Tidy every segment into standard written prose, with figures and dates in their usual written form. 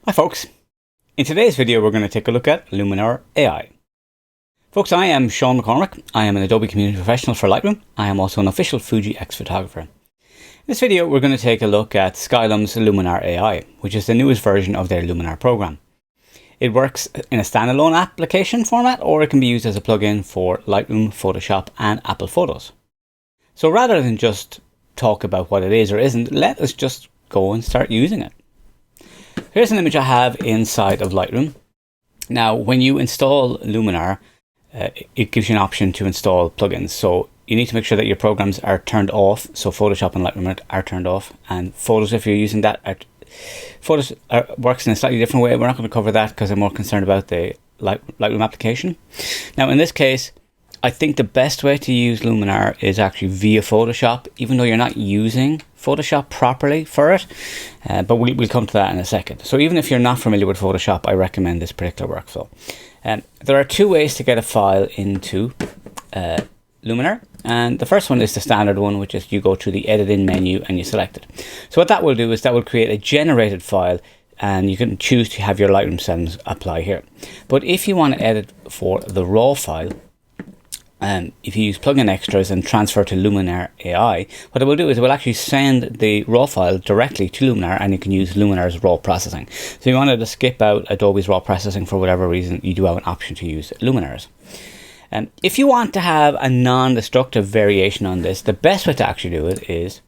Hi folks, in today's video we're going to take a look at Luminar AI. Folks, I am Sean McCormick. I am an Adobe Community Professional for Lightroom. I am also an official Fuji X photographer. In this video we're going to take a look at Skylum's Luminar AI, which is the newest version of their Luminar program. It works in a standalone application format, or it can be used as a plugin for Lightroom, Photoshop and Apple Photos. So rather than just talk about what it is or isn't, let us just go and start using it. Here's an image I have inside of Lightroom. Now, when you install Luminar, it gives you an option to install plugins. So you need to make sure that your programs are turned off. So Photoshop and Lightroom are turned off, and Photos, if you're using that, Photos works in a slightly different way. We're not going to cover that because I'm more concerned about the Lightroom application. Now, in this case, I think the best way to use Luminar is actually via Photoshop, even though you're not using Photoshop properly for it. But we'll come to that in a second. So even if you're not familiar with Photoshop, I recommend this particular workflow. There are two ways to get a file into Luminar. And the first one is the standard one, which is you go to the edit in menu and you select it. So what that will do is that will create a generated file, and you can choose to have your Lightroom settings apply here. But if you want to edit for the raw file, if you use plugin extras and transfer to Luminar AI, what it will do is it will actually send the raw file directly to Luminar, and you can use Luminar's raw processing. So if you wanted to skip out Adobe's raw processing for whatever reason, you do have an option to use Luminar's. If you want to have a non-destructive variation on this, the best way to actually do it is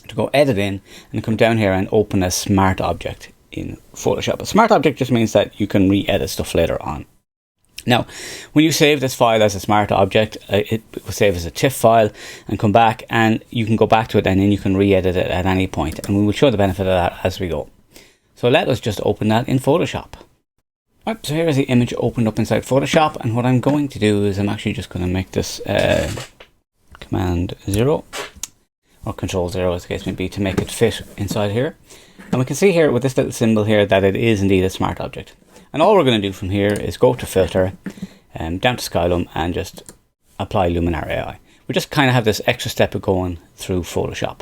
to go edit in and come down here and open a smart object in Photoshop. A smart object just means that you can re-edit stuff later on. Now, when you save this file as a smart object, it will save as a TIFF file and come back, and you can go back to it and then you can re-edit it at any point, and we will show the benefit of that as we go. So let us just open that in Photoshop. Right, so here is the image opened up inside Photoshop, and what I'm going to do is I'm actually just going to make this Command 0 or Control 0 as the case may be, to make it fit inside here. And we can see here with this little symbol here that it is indeed a smart object. And all we're going to do from here is go to Filter, down to Skylum, and just apply Luminar AI. We just kind of have this extra step of going through Photoshop.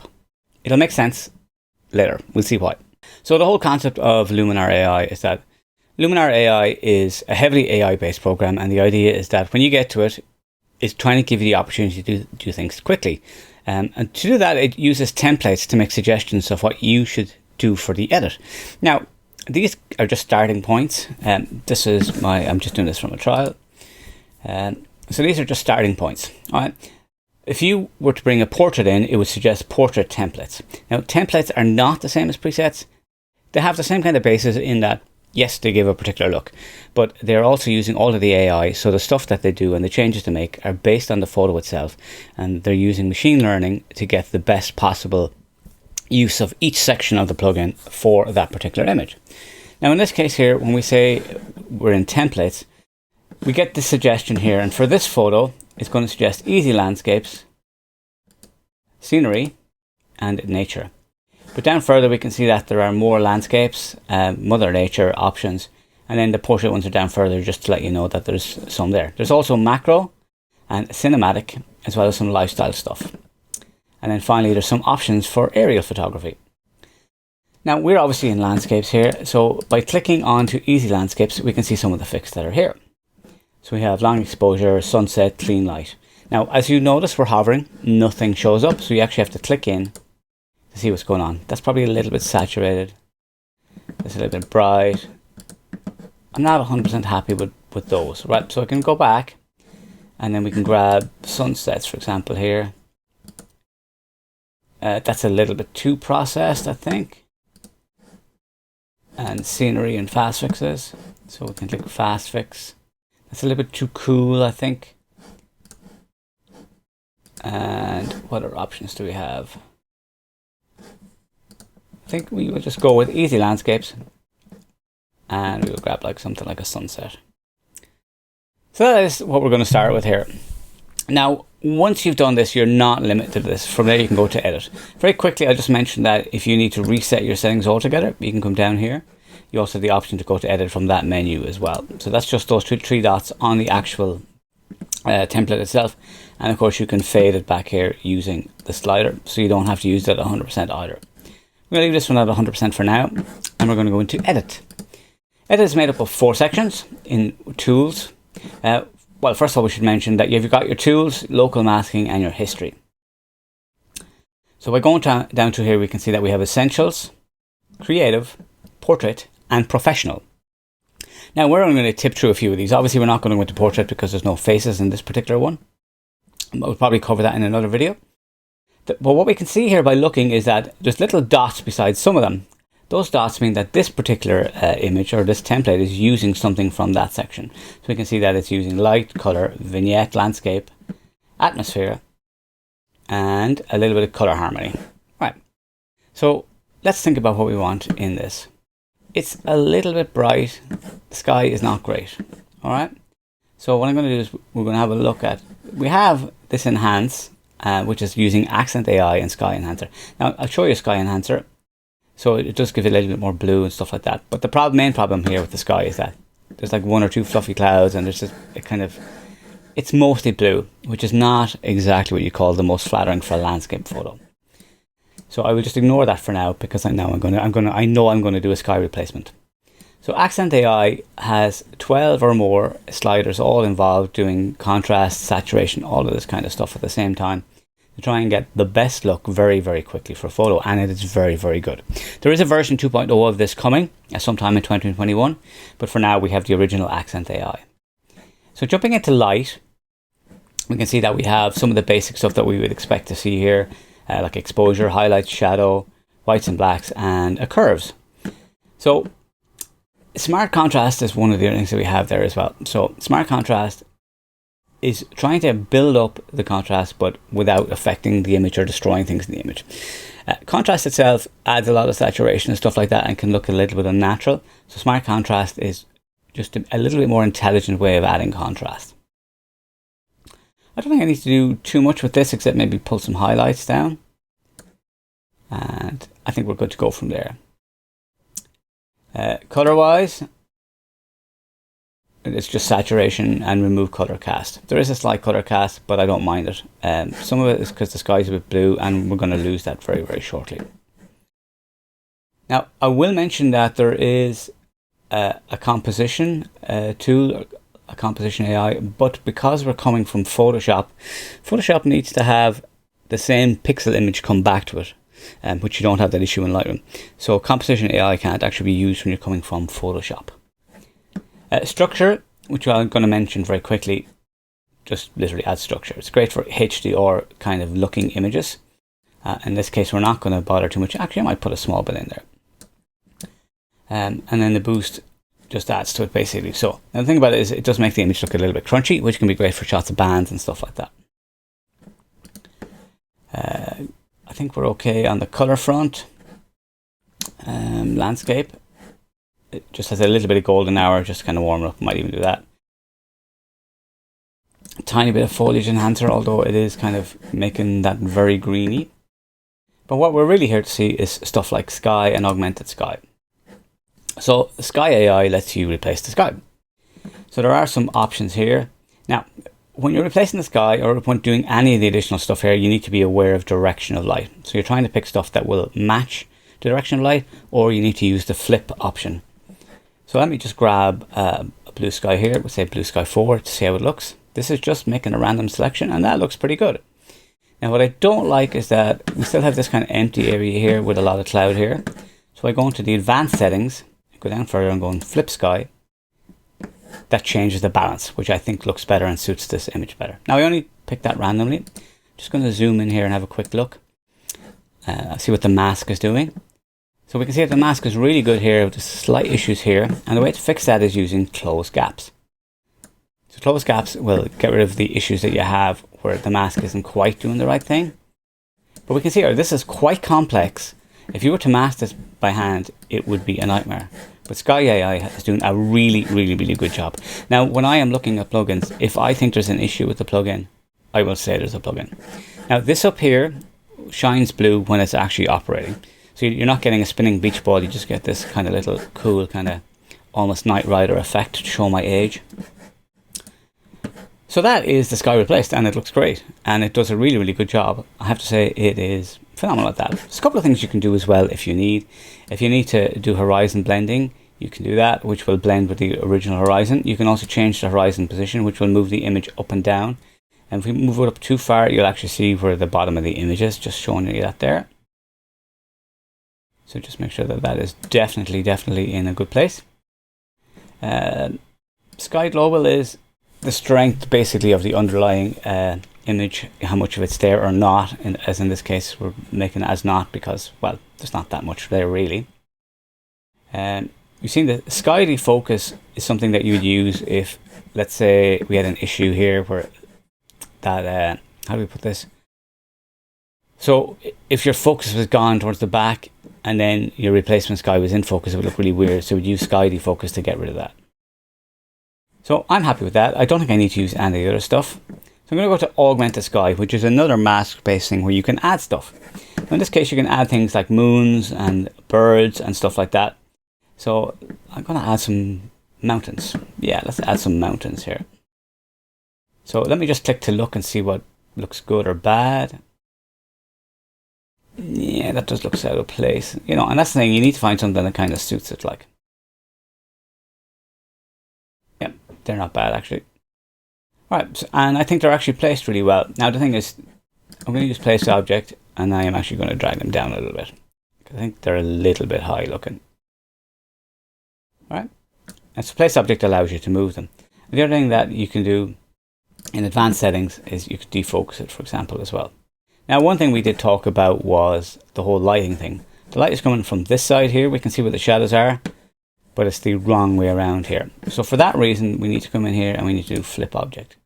It'll make sense later. We'll see why. So the whole concept of Luminar AI is that Luminar AI is a heavily AI-based program, and the idea is that when you get to it, it's trying to give you the opportunity to do things quickly. And to do that, it uses templates to make suggestions of what you should do for the edit. Now, these are just starting points. This is I'm just doing this from a trial. So these are just starting points. All right. If you were to bring a portrait in, it would suggest portrait templates. Now, templates are not the same as presets. They have the same kind of basis in that, yes, they give a particular look, but they're also using all of the AI. So the stuff that they do and the changes they make are based on the photo itself, and they're using machine learning to get the best possible use of each section of the plugin for that particular image. Now in this case here, when we say we're in templates, we get this suggestion here, and for this photo it's going to suggest easy landscapes, scenery and nature. But down further we can see that there are more landscapes, Mother Nature options, and then the portrait ones are down further just to let you know that there's some there. There's also macro and cinematic, as well as some lifestyle stuff. And then finally, there's some options for aerial photography. Now, we're obviously in landscapes here. So by clicking onto easy landscapes, we can see some of the fixes that are here. So we have long exposure, sunset, clean light. Now, as you notice, we're hovering, nothing shows up. So you actually have to click in to see what's going on. That's probably a little bit saturated. That's a little bit bright. I'm not 100% happy with those, right? So I can go back and then we can grab sunsets, for example, here. That's a little bit too processed, I think. And scenery and fast fixes. So we can click fast fix. That's a little bit too cool, I think. And what other options do we have? I think we will just go with easy landscapes. And we will grab like something like a sunset. So that is what we're going to start with here. Now, once you've done this, you're not limited to this. From there, you can go to edit. Very quickly, I'll just mention that if you need to reset your settings altogether, you can come down here. You also have the option to go to edit from that menu as well. So that's just those three dots on the actual template itself. And of course, you can fade it back here using the slider, so you don't have to use that 100% either. I'm going to leave this one at 100% for now, and we're going to go into edit. It is made up of 4 sections in tools. Well, first of all, we should mention that you've got your tools, local masking, and your history. So by going down to here, we can see that we have essentials, creative, portrait, and professional. Now we're only going to tip through a few of these. Obviously, we're not going to go into portrait because there's no faces in this particular one. We'll probably cover that in another video. But what we can see here by looking is that there's little dots beside some of them. Those dots mean that this particular image or this template is using something from that section. So we can see that it's using light, color, vignette, landscape, atmosphere, and a little bit of color harmony. Right. So let's think about what we want in this. It's a little bit bright. The sky is not great. All right. So what I'm going to do is we're going to have a look at, we have this enhance, which is using Accent AI and Sky Enhancer. Now I'll show you Sky Enhancer. So it does give it a little bit more blue and stuff like that. But the main problem here with the sky is that there's like 1 or 2 fluffy clouds and there's just it's mostly blue, which is not exactly what you call the most flattering for a landscape photo. So I will just ignore that for now because I know I'm going to do a sky replacement. So Accent AI has 12 or more sliders all involved doing contrast, saturation, all of this kind of stuff at the same time to try and get the best look very, very quickly for a photo, and it is very, very good. There is a version 2.0 of this coming sometime in 2021, but for now we have the original Accent AI. So jumping into light, we can see that we have some of the basic stuff that we would expect to see here, like exposure, highlights, shadow, whites and blacks, and curves. So smart contrast is one of the other things that we have there as well. So smart contrast is trying to build up the contrast but without affecting the image or destroying things in the image. Contrast itself adds a lot of saturation and stuff like that and can look a little bit unnatural. So smart contrast is just a little bit more intelligent way of adding contrast. I don't think I need to do too much with this except maybe pull some highlights down. And I think we're good to go from there. Color wise, it's just saturation and remove color cast. There is a slight color cast, but I don't mind it. Some of it is because the sky's a bit blue and we're going to lose that very, very shortly. Now, I will mention that there is a composition tool, a composition AI, but because we're coming from Photoshop, Photoshop needs to have the same pixel image come back to it, which you don't have that issue in Lightroom. So composition AI can't actually be used when you're coming from Photoshop. Structure, which I'm going to mention very quickly, just literally adds structure. It's great for HDR kind of looking images. In this case, we're not going to bother too much. Actually, I might put a small bit in there. And then the boost just adds to it basically. So the thing about it is it does make the image look a little bit crunchy, which can be great for shots of bands and stuff like that. I think we're okay on the color front. Landscape. It just has a little bit of golden hour, just kind of warm up. Might even do that. A tiny bit of foliage enhancer, although it is kind of making that very greeny. But what we're really here to see is stuff like sky and augmented sky. So Sky AI lets you replace the sky. So there are some options here. Now, when you're replacing the sky or when doing any of the additional stuff here, you need to be aware of direction of light. So you're trying to pick stuff that will match the direction of light, or you need to use the flip option. So let me just grab a blue sky here. We'll say blue sky 4 to see how it looks. This is just making a random selection and that looks pretty good. Now what I don't like is that we still have this kind of empty area here with a lot of cloud here. So I go into the advanced settings, go down further and go and flip sky. That changes the balance, which I think looks better and suits this image better. Now I only picked that randomly. Just going to zoom in here and have a quick look. See what the mask is doing. So we can see that the mask is really good here with the slight issues here. And the way to fix that is using close gaps. So close gaps will get rid of the issues that you have where the mask isn't quite doing the right thing. But we can see here, this is quite complex. If you were to mask this by hand, it would be a nightmare. But Sky AI is doing a really, really, really good job. Now, when I am looking at plugins, if I think there's an issue with the plugin, I will say there's a plugin. Now, this up here shines blue when it's actually operating. So you're not getting a spinning beach ball, you just get this kind of little cool kind of almost Knight Rider effect to show my age. So that is the sky replaced and it looks great and it does a really, really good job. I have to say it is phenomenal at that. There's a couple of things you can do as well if you need. If you need to do horizon blending, You can do that, which will blend with the original horizon. You can also change the horizon position, which will move the image up and down. And if we move it up too far, you'll actually see where the bottom of the image is, just showing you that there. So just make sure that that is definitely in a good place. Sky Global is the strength basically of the underlying image, how much of it's there or not, and as in this case we're making it as not because, well, there's not that much there really. You've seen the sky defocus is something that you would use if, let's say, we had an issue here where that, how do we put this? So if your focus was gone towards the back and then your replacement sky was in focus, it would look really weird. So we'd use sky defocus to get rid of that. So I'm happy with that. I don't think I need to use any of the other stuff. So I'm going to go to Augment the Sky, which is another mask-based thing where you can add stuff. In this case, you can add things like moons and birds and stuff like that. So I'm going to add some mountains. Yeah, let's add some mountains here. So let me just click to look and see what looks good or bad. Yeah, that does look out of place. You know, and that's the thing, you need to find something that kind of suits it, like. Yeah, they're not bad actually. Right, so, and I think they're actually placed really well. Now the thing is, I'm going to use place object, and I am actually going to drag them down a little bit. I think they're a little bit high looking. Right, and so place object allows you to move them. The other thing that you can do in advanced settings is you could defocus it, for example, as well. Now, one thing we did talk about was the whole lighting thing. The light is coming from this side here. We can see where the shadows are, but it's the wrong way around here. So for that reason, we need to come in here and we need to do flip object.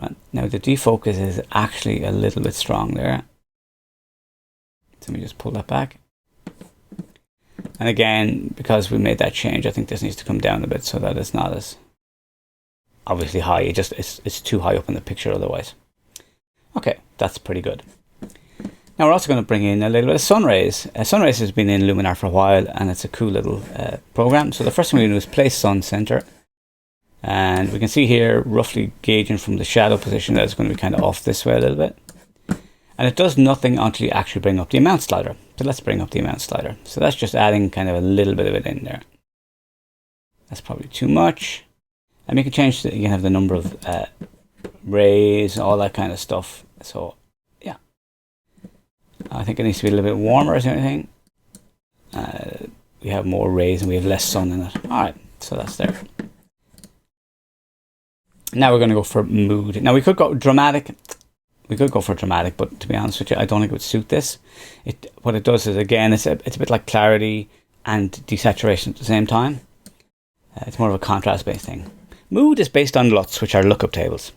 Right. Now, the defocus is actually a little bit strong there. So let me just pull that back. And again, because we made that change, I think this needs to come down a bit so that it's not as obviously high. It's too high up in the picture otherwise. Okay, that's pretty good. Now we're also going to bring in a little bit of sun rays. Sun rays has been in Luminar for a while, and it's a cool little program. So the first thing we're going to do is place sun center. And we can see here, roughly gauging from the shadow position, that it's going to be kind of off this way a little bit. And it does nothing until you actually bring up the amount slider. So let's bring up the amount slider. So that's just adding kind of a little bit of it in there. That's probably too much. And you can change you can have the number of rays, all that kind of stuff. So yeah, I think it needs to be a little bit warmer or anything. We have more rays and we have less sun in it. All right, so that's there. Now we're going to go for mood. Now we could go dramatic. We could go for dramatic, but to be honest with you, I don't think it would suit this. What it does is, again, it's a bit like clarity and desaturation at the same time. It's more of a contrast-based thing. Mood is based on LUTs, which are lookup tables.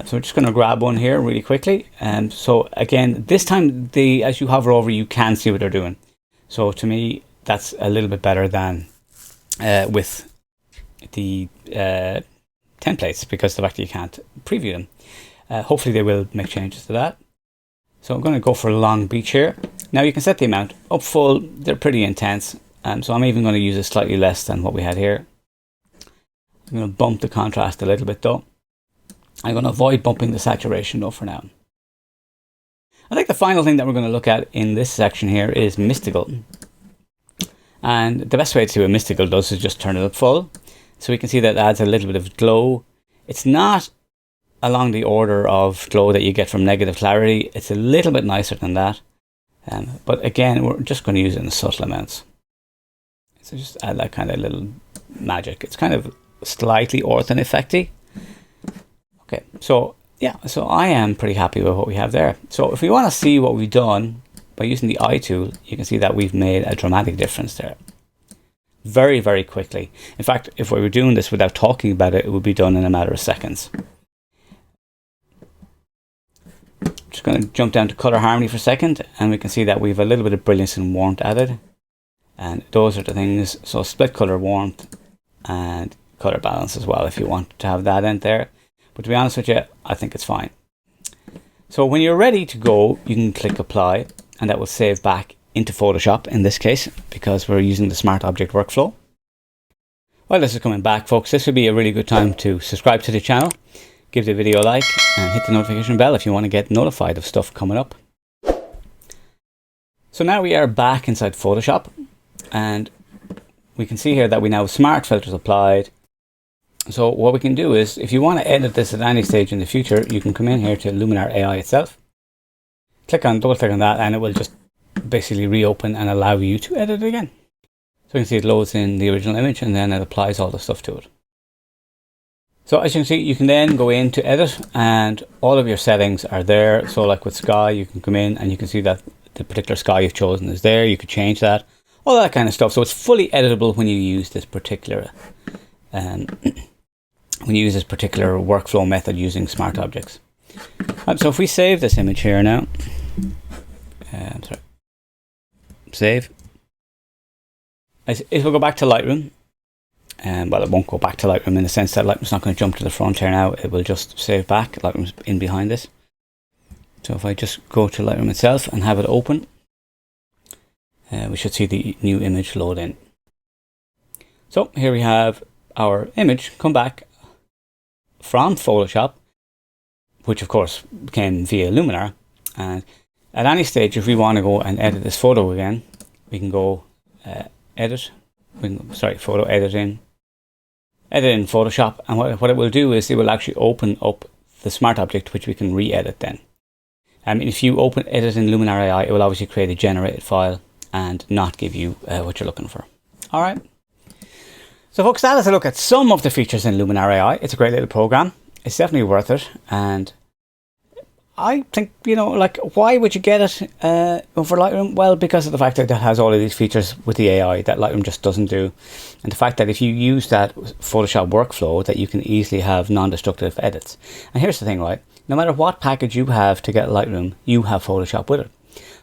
So we're just going to grab one here really quickly. So again, this time, as you hover over, you can see what they're doing. So to me, that's a little bit better than with the templates, because the fact that you can't preview them. Hopefully they will make changes to that. So I'm going to go for Long Beach here. Now you can set the amount up full. They're pretty intense. So I'm even going to use it slightly less than what we had here. I'm going to bump the contrast a little bit though. I'm going to avoid bumping the saturation though for now. I think the final thing that we're going to look at in this section here is mystical. And the best way to do a mystical does is just turn it up full. So we can see that adds a little bit of glow. It's not along the order of glow that you get from negative clarity. It's a little bit nicer than that. But again, we're just going to use it in subtle amounts. So just add that kind of little magic. It's kind of slightly ortho effecty. Okay, so yeah, so I am pretty happy with what we have there. So if we want to see what we've done by using the eye tool, you can see that we've made a dramatic difference there. Very, very quickly. In fact, if we were doing this without talking about it, it would be done in a matter of seconds. Just going to jump down to color harmony for a second, and we can see that we have a little bit of brilliance and warmth added. And those are the things, so split color warmth and color balance as well, if you want to have that in there. But to be honest with you, I think it's fine. So when you're ready to go, you can click apply, and that will save back into Photoshop in this case, because we're using the Smart Object workflow. While this is coming back, folks, this would be a really good time to subscribe to the channel, give the video a like, and hit the notification bell if you want to get notified of stuff coming up. So now we are back inside Photoshop, and we can see here that we now have smart filters applied. So what we can do is, if you want to edit this at any stage in the future, you can come in here to Luminar AI itself, double click on that, and it will just basically reopen and allow you to edit it again. So you can see it loads in the original image and then it applies all the stuff to it. So as you can see, you can then go in to edit and all of your settings are there. So like with sky, you can come in and you can see that the particular sky you've chosen is there. You could change that, all that kind of stuff. So it's fully editable when you use this particular workflow method using smart objects. So if we save this image here now, save. It will go back to Lightroom. Well, it won't go back to Lightroom in the sense that Lightroom's not going to jump to the front here now. It will just save back. Lightroom's in behind this. So if I just go to Lightroom itself and have it open, we should see the new image load in. So here we have our image come back from Photoshop, which of course came via Luminar. And at any stage, if we want to go and edit this photo again, we can go edit. Photo editing. Edit in Photoshop, and what it will do is it will actually open up the smart object, which we can re-edit then. If you open edit in Luminar AI, it will obviously create a generated file and not give you what you're looking for. All right. So folks, that is a look at some of the features in Luminar AI. It's a great little program. It's definitely worth it. And I think, why would you get it over Lightroom? Well, because of the fact that it has all of these features with the AI that Lightroom just doesn't do. And the fact that if you use that Photoshop workflow, that you can easily have non-destructive edits. And here's the thing, right? No matter what package you have to get Lightroom, you have Photoshop with it.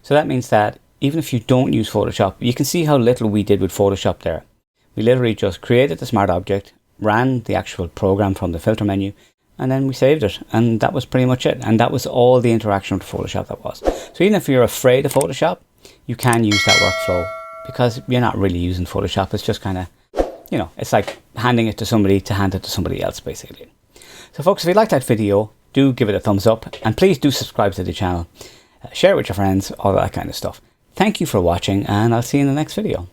So that means that even if you don't use Photoshop, you can see how little we did with Photoshop there. We literally just created the smart object, ran the actual program from the filter menu, and then we saved it, and that was pretty much it. And that was all the interaction with Photoshop that was. So even if you're afraid of Photoshop, you can use that workflow because you're not really using Photoshop. It's just kind of, it's like handing it to somebody to hand it to somebody else, basically. So folks, if you liked that video, do give it a thumbs up, and please do subscribe to the channel. Share it with your friends, all that kind of stuff. Thank you for watching, and I'll see you in the next video.